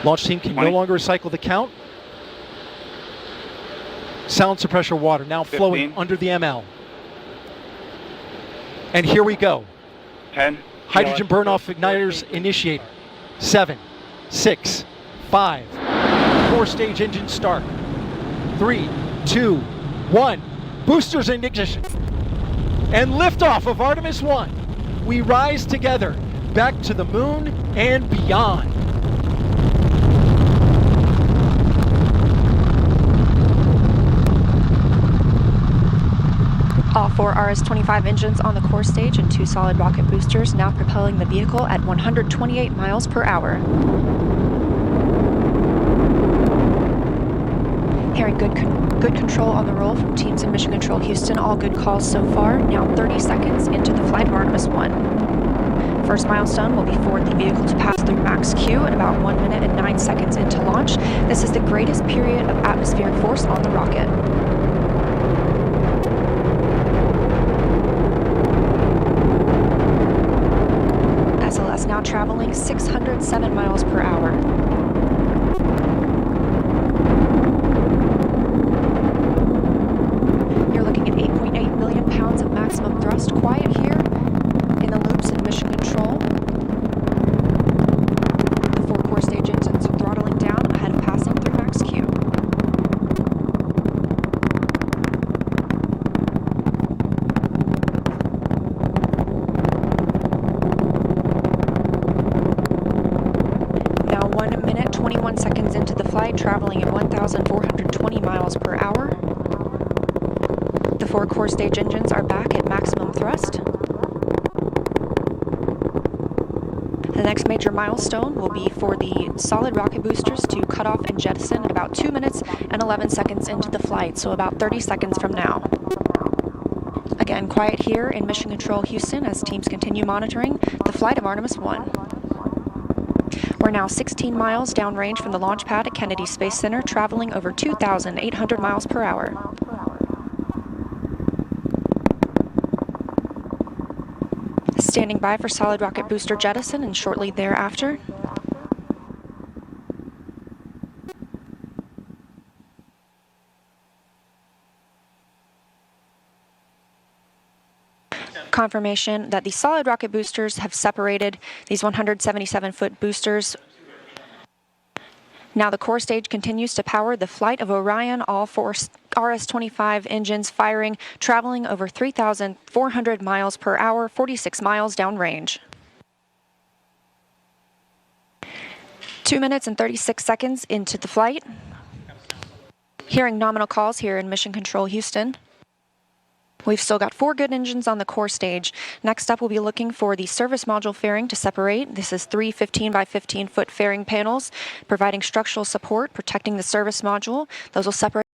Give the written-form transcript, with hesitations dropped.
Launch team can no longer recycle the count. Sound suppressor water now flowing 15. under the ML. And here we go. 10. Hydrogen burn-off igniters initiated. 7, 6, 5. 4-stage engine start. 3, 2, 1. Boosters in ignition. And liftoff of Artemis 1. We rise together back to the moon and beyond. All 4 RS-25 engines on the core stage and 2 solid rocket boosters now propelling the vehicle at 128 miles per hour. Hearing good control on the roll from teams in Mission Control Houston. All good calls so far. Now 30 seconds into the flight of Artemis 1. First milestone will be for the vehicle to pass through max Q at about 1 minute and 9 seconds into launch. This is the greatest period of atmospheric force on the rocket. SLS now traveling 607 miles per hour. You're looking at 8.8 million pounds of maximum thrust. Quiet here in the loops in Mission Control. The 4 core stage engines are throttling down ahead of passing through max Q. Now 1 minute, 21 seconds into the flight, traveling at 1,420 miles per hour. The 4 core stage engines are back at maximum thrust. The next major milestone will be for the solid rocket boosters to cut off and jettison at about 2 minutes and 11 seconds into the flight, so about 30 seconds from now. Again, quiet here in Mission Control Houston as teams continue monitoring the flight of Artemis 1. We're now 16 miles downrange from the launch pad at Kennedy Space Center, traveling over 2,800 miles per hour. Standing by for solid rocket booster jettison and shortly thereafter. Confirmation that the solid rocket boosters have separated these 177-foot boosters. Now the core stage continues to power the flight of Orion, all 4 RS-25 engines firing, traveling over 3,400 miles per hour, 46 miles downrange. 2 minutes and 36 seconds into the flight. Hearing nominal calls here in Mission Control Houston. We've still got 4 good engines on the core stage. Next up, we'll be looking for the service module fairing to separate. This is 3 15 by 15 foot fairing panels, providing structural support, protecting the service module. Those will separate